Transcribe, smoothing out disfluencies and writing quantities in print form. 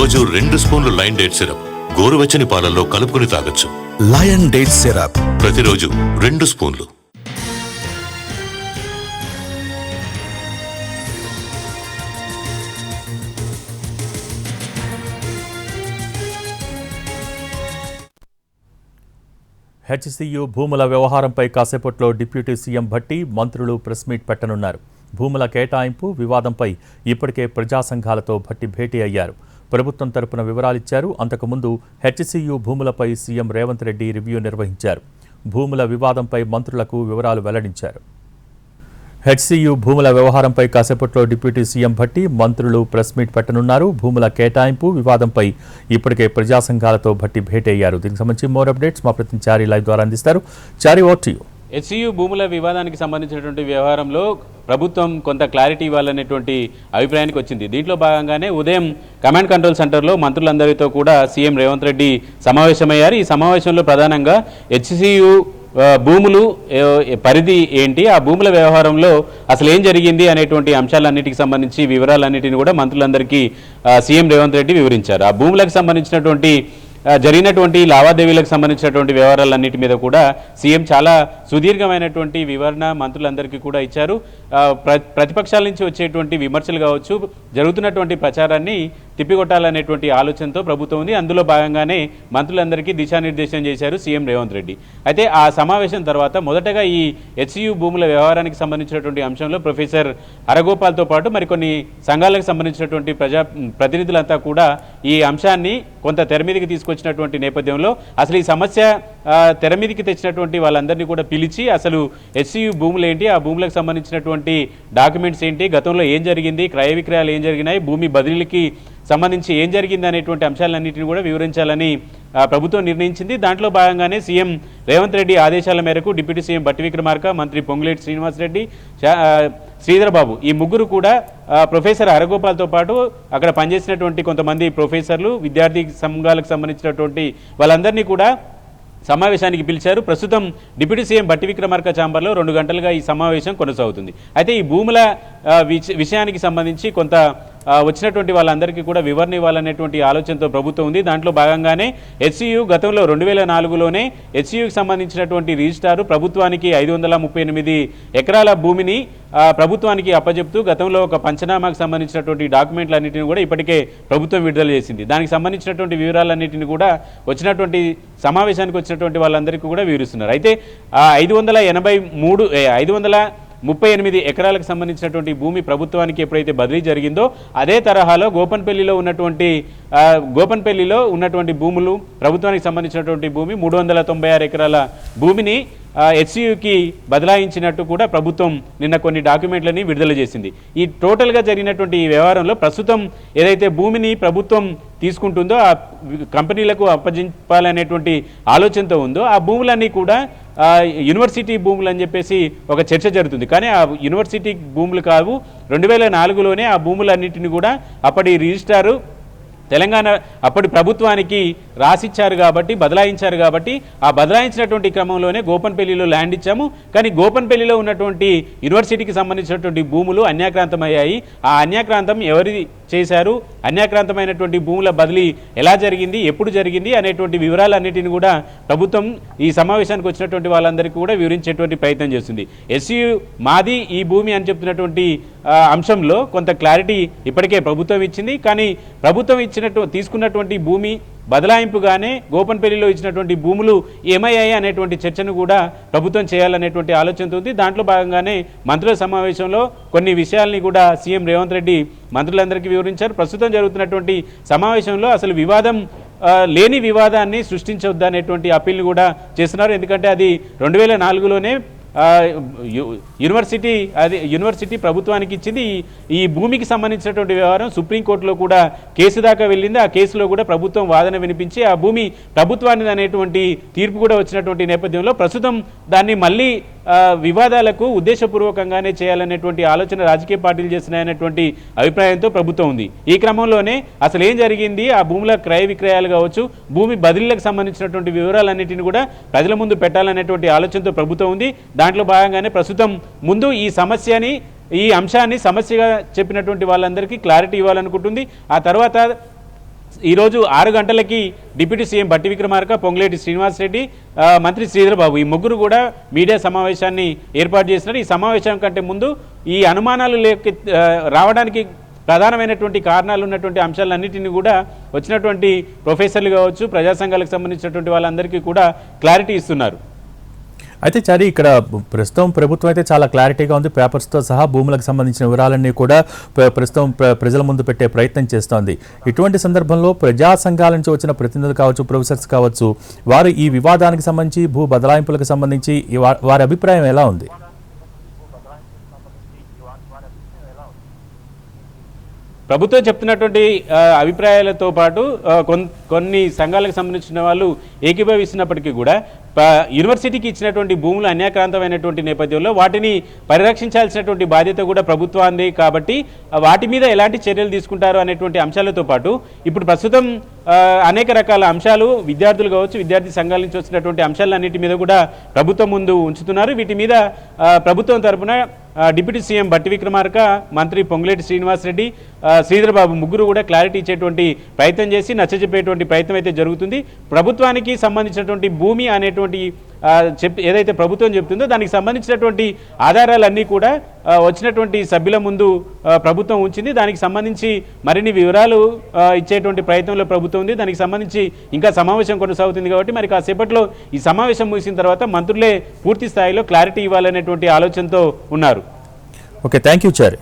రోజు 2 స్పూన్లు lion date syrup గోరువెచ్చని పాలల్లో కలుపుకుని తాగొచ్చు. లయన్ డేట్ సిరప్ ప్రతిరోజు 2 స్పూన్లు. హెచ్సియు భూముల వ్యవహారంపై కాసేపట్లో డిప్యూటీ సీఎం భట్టి మంత్రులు ప్రెస్ మీట్ పెట్టనున్నారు. భూముల కేటాయింపు వివాదంపై ఇప్పటికే ప్రజా సంఘాలతో భట్టి భేటీ అయ్యారు. ప్రభుత్వం తరపున వివరాలిచ్చారు. అంతకుముందు హెచ్సియు భూములపై సీఎం రేవంత్ రెడ్డి రివ్యూ నిర్వహించారు. భూముల వివాదంపై మంత్రులకు వివరాలు వెల్లడించారు. హెచ్సియు భూముల వ్యవహారంపై కాసేపట్లో డిప్యూటీ సీఎం భట్టి మంత్రులు ప్రెస్ మీట్ పెట్టనున్నారు. భూముల కేటాయింపు వివాదంపై ఇప్పటికే ప్రజా సంఘాలతో భట్టి భేటీ అయ్యారు. దీనికి సంబంధించి మోర్ అప్డేట్స్ మా ప్రతినిధి చారి లైవ్ ద్వారా అందిస్తారు. చారి, ఓవర్ టు యు. హెచ్సియు భూముల వివాదానికి సంబంధించినటువంటి వ్యవహారంలో ప్రభుత్వం కొంత క్లారిటీ ఇవ్వాలనేటువంటి అభిప్రాయానికి వచ్చింది. దీంట్లో భాగంగానే ఉదయం కమాండ్ కంట్రోల్ సెంటర్లో మంత్రులందరితో కూడా సీఎం రేవంత్ రెడ్డి సమావేశమయ్యారు. ఈ సమావేశంలో ప్రధానంగా హెచ్సియు భూములు పరిధి ఏంటి, ఆ భూముల వ్యవహారంలో అసలు ఏం జరిగింది అనేటువంటి అంశాలన్నిటికి సంబంధించి వివరాలన్నిటిని కూడా మంత్రులందరికీ సీఎం రేవంత్ రెడ్డి వివరించారు. ఆ భూములకు సంబంధించినటువంటి జరిగినటువంటి లావాదేవీలకు సంబంధించినటువంటి వ్యవహారాలన్నిటి మీద కూడా సీఎం చాలా సుదీర్ఘమైనటువంటి వివరణ మంత్రులందరికీ కూడా ఇచ్చారు. ప్రతిపక్షాల నుంచి వచ్చేటువంటి విమర్శలు కావచ్చు, జరుగుతున్నటువంటి ప్రచారాన్ని తిప్పికొట్టాలనేటువంటి ఆలోచనతో ప్రభుత్వం ఉంది. అందులో భాగంగానే మంత్రులందరికీ దిశానిర్దేశం చేశారు సీఎం రేవంత్ రెడ్డి. అయితే ఆ సమావేశం తర్వాత మొదటగా ఈ హెచ్సియు భూముల వ్యవహారానికి సంబంధించినటువంటి అంశంలో ప్రొఫెసర్ హరగోపాల్తో పాటు మరికొన్ని సంఘాలకు సంబంధించినటువంటి ప్రతినిధులంతా కూడా ఈ అంశాన్ని కొంత తెర మీదకి తీసుకొచ్చినటువంటి నేపథ్యంలో అసలు ఈ సమస్య తెర మీదకి తెచ్చినటువంటి వాళ్ళందరినీ కూడా పిలిచి అసలు హెచ్సియు భూములు ఏంటి, ఆ భూములకు సంబంధించినటువంటి డాక్యుమెంట్స్ ఏంటి, గతంలో ఏం జరిగింది, క్రయ విక్రయాలు ఏం జరిగినాయి, భూమి బదిలీకి సంబంధించి ఏం జరిగింది అనేటువంటి అంశాలన్నింటినీ కూడా వివరించాలని ప్రభుత్వం నిర్ణయించింది. దాంట్లో భాగంగానే సీఎం రేవంత్ రెడ్డి ఆదేశాల మేరకు డిప్యూటీ సీఎం భట్టి విక్రమార్క, మంత్రి పొంగులేటి శ్రీనివాసరెడ్డి, శ్రీధర్ బాబు ఈ ముగ్గురు కూడా ప్రొఫెసర్ హరగోపాల్తో పాటు అక్కడ పనిచేసినటువంటి కొంతమంది ప్రొఫెసర్లు, విద్యార్థి సంఘాలకు సంబంధించినటువంటి వాళ్ళందరినీ కూడా సమావేశానికి పిలిచారు. ప్రస్తుతం డిప్యూటీ సీఎం భట్టి విక్రమార్క ఛాంబర్లో 2 గంటలుగా ఈ సమావేశం కొనసాగుతుంది. అయితే ఈ భూముల విషయానికి సంబంధించి కొంత వచ్చినటువంటి వాళ్ళందరికీ కూడా వివరణ ఇవ్వాలనేటువంటి ఆలోచనతో ప్రభుత్వం ఉంది. దాంట్లో భాగంగానే హెచ్సియు గతంలో 2004లోనే హెచ్సియుకి సంబంధించినటువంటి రిజిస్ట్రారు ప్రభుత్వానికి 538 ఎకరాల భూమిని ప్రభుత్వానికి అప్పజెప్తూ గతంలో ఒక పంచనామాకు సంబంధించినటువంటి డాక్యుమెంట్లన్నింటినీ కూడా ఇప్పటికే ప్రభుత్వం విడుదల చేసింది. దానికి సంబంధించినటువంటి వివరాలన్నింటినీ కూడా వచ్చినటువంటి సమావేశానికి వచ్చినటువంటి వాళ్ళందరికీ కూడా వివరిస్తున్నారు. అయితే 538 ఎకరాలకు సంబంధించినటువంటి భూమి ప్రభుత్వానికి ఎప్పుడైతే బదిలీ జరిగిందో అదే తరహాలో గోపన్పల్లిలో ఉన్నటువంటి భూములు ప్రభుత్వానికి సంబంధించినటువంటి భూమి 396 ఎకరాల భూమిని హెచ్సియుకి బదలాయించినట్టు కూడా ప్రభుత్వం నిన్న కొన్ని డాక్యుమెంట్లని విడుదల చేసింది. ఈ టోటల్గా జరిగినటువంటి ఈ వ్యవహారంలో ప్రస్తుతం ఏదైతే భూమిని ప్రభుత్వం తీసుకుంటుందో ఆ కంపెనీలకు అప్పగించాలనేటువంటి ఆలోచనతో ఉందో ఆ భూములన్నీ కూడా యూనివర్సిటీ భూములు అని చెప్పేసి ఒక చర్చ జరుగుతుంది. కానీ ఆ యూనివర్సిటీ భూములు కావు. 2004లోనే ఆ భూములన్నింటినీ కూడా అప్పటి రిజిస్ట్రారు తెలంగాణ అప్పటి ప్రభుత్వానికి రాసిచ్చారు కాబట్టి బదలాయించారు కాబట్టి ఆ బదలాయించినటువంటి క్రమంలోనే గోపన్పల్లిలో ల్యాండ్ ఇచ్చాము. కానీ గోపన్పల్లిలో ఉన్నటువంటి యూనివర్సిటీకి సంబంధించినటువంటి భూములు అన్యాక్రాంతమయ్యాయి. ఆ అన్యాక్రాంతం ఎవరి చేశారు, అన్యాక్రాంతమైనటువంటి భూముల బదిలీ ఎలా జరిగింది, ఎప్పుడు జరిగింది అనేటువంటి వివరాలన్నిటిని కూడా ప్రభుత్వం ఈ సమావేశానికి వచ్చినటువంటి వాళ్ళందరికీ కూడా వివరించేటువంటి ప్రయత్నం చేస్తుంది. హెచ్సియు మాది ఈ భూమి అని చెప్తున్నటువంటి అంశంలో కొంత క్లారిటీ ఇప్పటికే ప్రభుత్వం ఇచ్చింది. కానీ ప్రభుత్వం తీసుకున్నటువంటి భూమి బదలాయింపుగానే గోపన్పల్లిలో ఇచ్చినటువంటి భూములు ఏమయ్యాయి అనేటువంటి చర్చను కూడా ప్రభుత్వం చేయాలనేటువంటి ఆలోచనతో ఉంది. దాంట్లో భాగంగానే మంత్రుల సమావేశంలో కొన్ని విషయాల్ని కూడా సీఎం రేవంత్ రెడ్డి మంత్రులందరికీ వివరించారు. ప్రస్తుతం జరుగుతున్నటువంటి సమావేశంలో అసలు లేని వివాదాన్ని సృష్టించొద్దనేటువంటి అప్పీల్ని కూడా చేస్తున్నారు. ఎందుకంటే అది 2004లోనే యూనివర్సిటీ ప్రభుత్వానికి ఇచ్చింది. ఈ భూమికి సంబంధించినటువంటి వ్యవహారం సుప్రీంకోర్టులో కూడా కేసు దాకా వెళ్ళింది. ఆ కేసులో కూడా ప్రభుత్వం వాదన వినిపించి ఆ భూమి ప్రభుత్వానికి అనేటువంటి తీర్పు కూడా వచ్చినటువంటి నేపథ్యంలో ప్రస్తుతం దాన్ని మళ్ళీ వివాదాలకు ఉద్దేశపూర్వకంగానే చేయాలనేటువంటి ఆలోచన రాజకీయ పార్టీలు చేస్తున్నాయనేటువంటి అభిప్రాయంతో ప్రభుత్వం ఉంది. ఈ క్రమంలోనే అసలు ఏం జరిగింది, ఆ భూముల క్రయ విక్రయాలు కావచ్చు, భూమి బదిలీలకు సంబంధించినటువంటి వివరాలన్నింటినీ కూడా ప్రజల ముందు పెట్టాలనేటువంటి ఆలోచనతో ప్రభుత్వం ఉంది. దాంట్లో భాగంగానే ప్రస్తుతం ముందు ఈ అంశాన్ని సమస్యగా చెప్పినటువంటి వాళ్ళందరికీ క్లారిటీ ఇవ్వాలనుకుంటుంది. ఆ తర్వాత ఈరోజు 6 గంటలకి డిప్యూటీ సీఎం భట్టి విక్రమార్క, పొంగులేటి శ్రీనివాసరెడ్డి, మంత్రి శ్రీధర్ బాబు ఈ ముగ్గురు కూడా మీడియా సమావేశాన్ని ఏర్పాటు చేసినారు. ఈ సమావేశం కంటే ముందు ఈ అనుమానాలు రావడానికి ప్రధానమైనటువంటి కారణాలు ఉన్నటువంటి అంశాలన్నింటినీ కూడా వచ్చినటువంటి ప్రొఫెసర్లు కావచ్చు, ప్రజా సంఘాలకు సంబంధించినటువంటి వాళ్ళందరికీ కూడా క్లారిటీ ఇస్తున్నారు. అయితే చారి ఇక్కడ ప్రస్తుతం ప్రభుత్వం అయితే చాలా క్లారిటీగా ఉంది. పేపర్స్తో సహా భూములకు సంబంధించిన వివరాలన్నీ కూడా ప్రస్తుతం ప్రజల ముందు పెట్టే ప్రయత్నం చేస్తోంది. ఇటువంటి సందర్భంలో ప్రజా సంఘాల నుంచి వచ్చిన ప్రతినిధులు కావచ్చు, ప్రొఫెసర్స్ కావచ్చు, వారు ఈ వివాదానికి సంబంధించి భూ బదలాయింపులకు సంబంధించి వారి అభిప్రాయం ఎలా ఉంది? ప్రభుత్వం చెప్తున్నటువంటి అభిప్రాయాలతో పాటు కొన్ని సంఘాలకు సంబంధించిన వాళ్ళు ఏకీభవిస్తున్నప్పటికీ కూడా యూనివర్సిటీకి ఇచ్చినటువంటి భూములు అన్యాక్రాంతమైనటువంటి నేపథ్యంలో వాటిని పరిరక్షించాల్సినటువంటి బాధ్యత కూడా ప్రభుత్వాన్ని, కాబట్టి వాటి మీద ఎలాంటి చర్యలు తీసుకుంటారు అనేటువంటి అంశాలతో పాటు ఇప్పుడు ప్రస్తుతం అనేక రకాల అంశాలు విద్యార్థులు కావచ్చు, విద్యార్థి సంఘాల నుంచి వచ్చినటువంటి అంశాలన్నిటి మీద కూడా ప్రభుత్వం ముందు ఉంచుతున్నారు. వీటి మీద ప్రభుత్వం తరపున డిప్యూటీ సీఎం భట్టి విక్రమార్క, మంత్రి పొంగులేటి శ్రీనివాసరెడ్డి, శ్రీధర్ బాబు ముగ్గురు కూడా క్లారిటీ ఇచ్చేటువంటి ప్రయత్నం చేసి నచ్చజెప్పేటువంటి ప్రయత్నం అయితే జరుగుతుంది. ప్రభుత్వానికి సంబంధించినటువంటి భూమి అనేటువంటి ఏదైతే ప్రభుత్వం చెప్తుందో దానికి సంబంధించినటువంటి ఆధారాలన్నీ కూడా వచ్చినటువంటి సభ్యుల ముందు ప్రభుత్వం ఉంచింది. దానికి సంబంధించి మరిన్ని వివరాలు ఇచ్చేటువంటి ప్రయత్నంలో ప్రభుత్వం ఉంది. దానికి సంబంధించి ఇంకా సమావేశం కొనసాగుతుంది కాబట్టి మరి కాసేపట్లో ఈ సమావేశం ముగిసిన తర్వాత మంత్రులే పూర్తి స్థాయిలో క్లారిటీ ఇవ్వాలనేటువంటి ఆలోచనతో ఉన్నారు. Okay, thank you Chari.